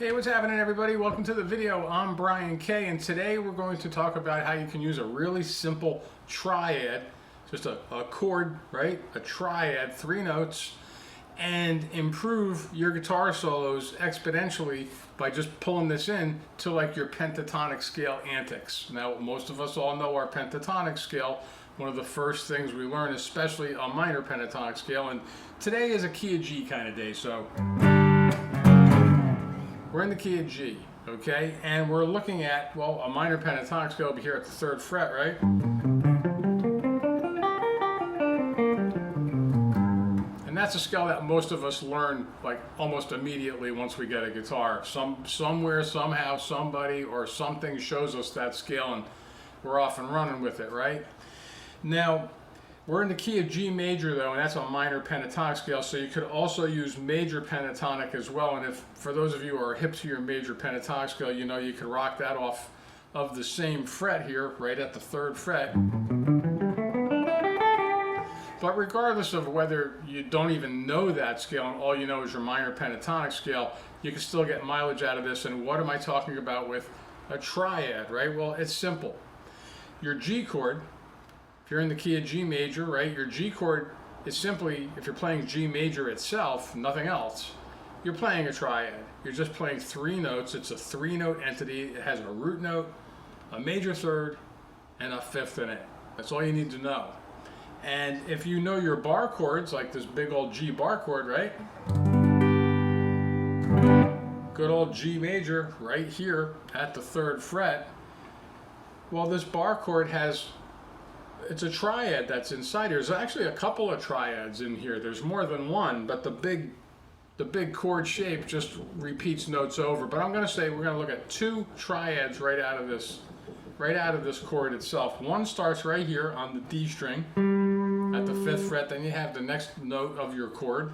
Hey, what's happening, everybody? Welcome to the video. I'm Brian K, and today we're going to talk about how you can use a really simple triad, just a chord, right? A triad, 3 notes, and improve your guitar solos exponentially by just pulling this in to like your pentatonic scale antics. Now, most of us all know our pentatonic scale. One of the first things we learn, especially a minor pentatonic scale, and today is a key of G kind of day, so we're in the key of G, okay? And we're looking at, well, a minor pentatonic scale over here at the 3rd fret, right? And that's a scale that most of us learn like almost immediately once we get a guitar. Somewhere, somehow, somebody or something shows us that scale and we're off and running with it, right? Now, we're in the key of G major though, and that's a minor pentatonic scale, so you could also use major pentatonic as well. And if, for those of you who are hip to your major pentatonic scale, you know you could rock that off of the same fret here, right at the 3rd fret. But regardless of whether you don't even know that scale and all you know is your minor pentatonic scale, you can still get mileage out of this. And what am I talking about with a triad, right? Well, it's simple. Your G chord, if you're in the key of G major, right, your G chord is simply, if you're playing G major itself, nothing else, you're playing a triad. You're just playing 3 notes. It's a 3-note entity. It has a root note, a major 3rd, and a 5th in it. That's all you need to know. And if you know your bar chords, like this big old G bar chord, right? Good old G major right here at the 3rd fret. Well, this bar chord has, it's a triad that's inside here. There's actually a couple of triads in here. There's more than one, but the big chord shape just repeats notes over. But I'm going to say we're going to look at 2 triads right out of this chord itself. One starts right here on the D string at the 5th fret. Then you have the next note of your chord,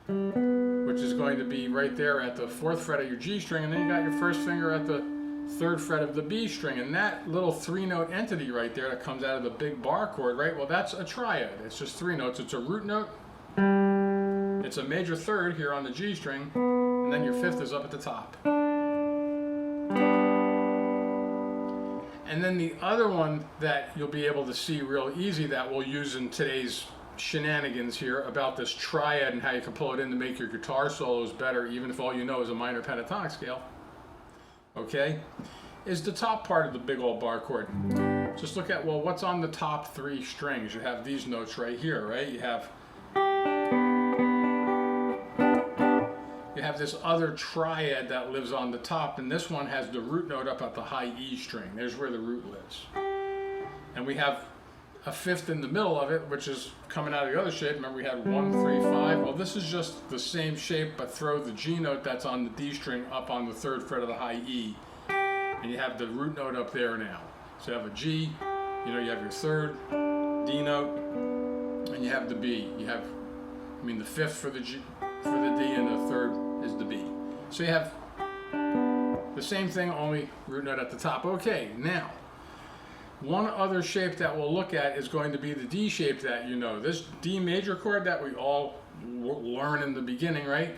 which is going to be right there at the 4th fret of your G string, and then you got your first finger at the 3rd fret of the B string, and that little 3-note entity right there that comes out of the big bar chord, right? Well, that's a triad. It's just 3 notes. It's a root note, it's a major 3rd here on the G string, and then your 5th is up at the top. And then the other one that you'll be able to see real easy that we'll use in today's shenanigans here about this triad and how you can pull it in to make your guitar solos better, even if all you know is a minor pentatonic scale, okay, is the top part of the big old bar chord. Just look at, well, what's on the top 3 strings? You have these notes right here, right? You have this other triad that lives on the top, and this one has the root note up at the high E string. There's where the root lives. And we have a 5th in the middle of it, which is coming out of the other shape. Remember, we had 1, 3, 5. Well, this is just the same shape, but throw the G note that's on the D string up on the 3rd fret of the high E. And you have the root note up there now. So you have a G, you know, you have your 3rd, D note, and you have the B. You have, I mean, the 5th for the G, for the D, and the 3rd is the B. So you have the same thing, only root note at the top. Okay, now, one other shape that we'll look at is going to be the D shape that you know. This D major chord that we all learn in the beginning, right?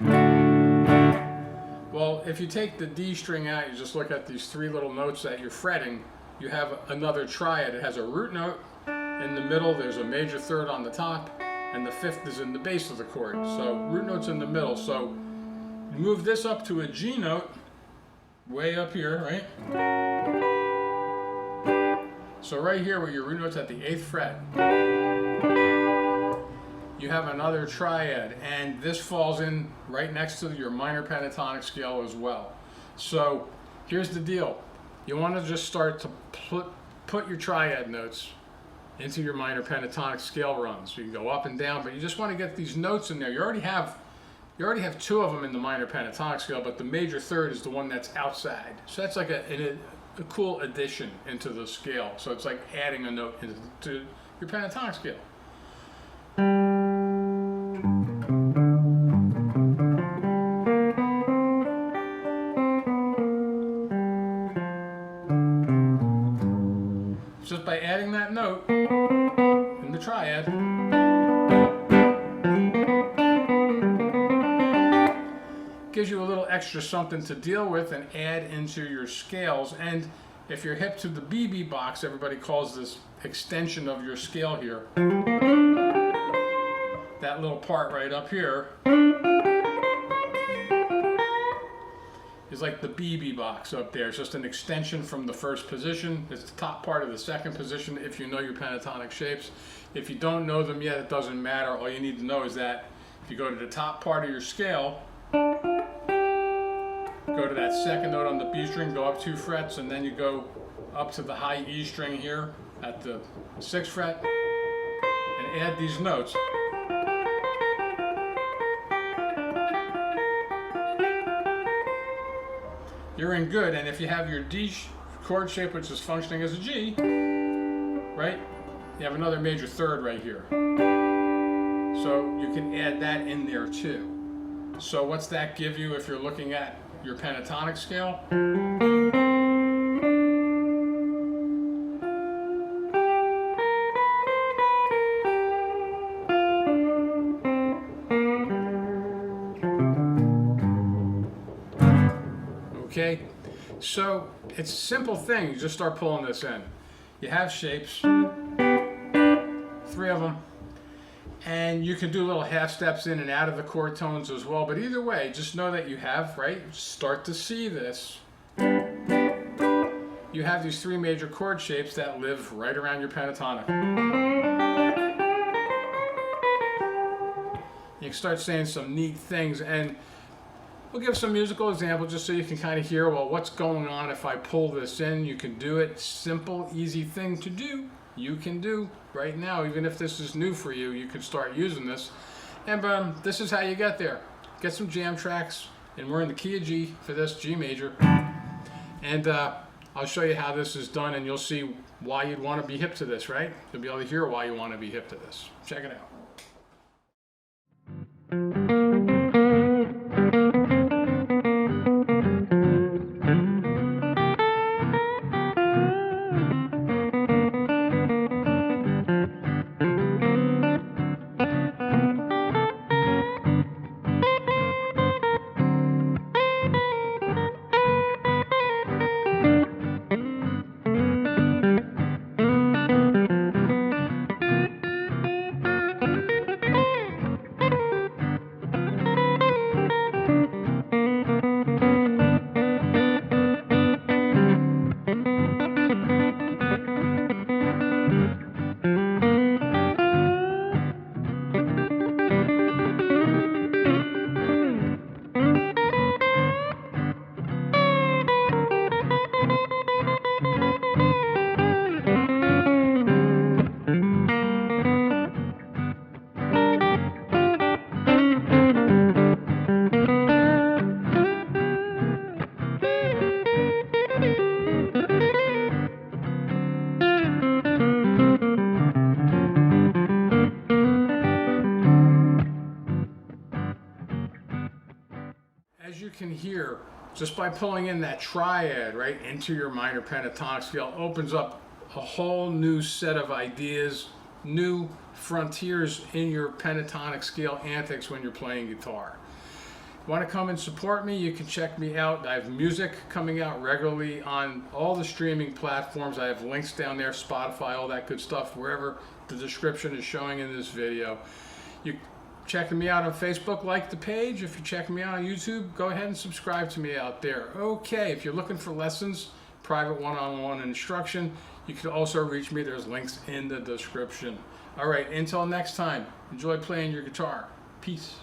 Well, if you take the D string out, you just look at these 3 little notes that you're fretting, you have another triad. It has a root note in the middle, there's a major 3rd on the top, and the 5th is in the base of the chord. So root note's in the middle. So you move this up to a G note, way up here, right? So right here where your root note's at the 8th fret, you have another triad, and this falls in right next to your minor pentatonic scale as well. So here's the deal. You want to just start to put your triad notes into your minor pentatonic scale runs. So you can go up and down, but you just want to get these notes in there. You already have 2 of them in the minor pentatonic scale, but the major 3rd is the one that's outside. So that's like a cool addition into the scale. So it's like adding a note into your pentatonic scale. Just by adding that note in the triad, gives you a little extra something to deal with and add into your scales. And if you're hip to the BB box, everybody calls this extension of your scale here. That little part right up here is like the BB box up there. It's just an extension from the first position. It's the top part of the second position if you know your pentatonic shapes. If you don't know them yet, it doesn't matter. All you need to know is that if you go to the top part of your scale, go to that second note on the B string, go up 2 frets, and then you go up to the high E string here at the 6th fret, and add these notes. You're in good. And if you have your D chord shape, which is functioning as a G, right, you have another major third right here. So you can add that in there too. So what's that give you if you're looking at your pentatonic scale? Okay, so it's a simple thing. You just start pulling this in. You have shapes, 3 of them, and you can do little half steps in and out of the chord tones as well. But either way, just know that you have, right, start to see this. You have these 3 major chord shapes that live right around your pentatonic. You can start saying some neat things, and we'll give some musical examples just so you can kind of hear, well, what's going on if I pull this in. You can do it. Simple, easy thing to do. You can do right now. Even if this is new for you, you can start using this. And this is how you get there. Get some jam tracks, and we're in the key of G for this, G major. And I'll show you how this is done, and you'll see why you'd want to be hip to this, right? You'll be able to hear why you want to be hip to this. Check it out. As you can hear, just by pulling in that triad right into your minor pentatonic scale opens up a whole new set of ideas, new frontiers in your pentatonic scale antics when you're playing guitar. Want to come and support me? You can check me out. I have music coming out regularly on all the streaming platforms. I have links down there, Spotify, all that good stuff, wherever the description is showing in this video. You checking me out on Facebook, like the page. If you're checking me out on YouTube, go ahead and subscribe to me out there. Okay, if you're looking for lessons, private one-on-one instruction, you can also reach me. There's links in the description. All right, until next time, enjoy playing your guitar. Peace.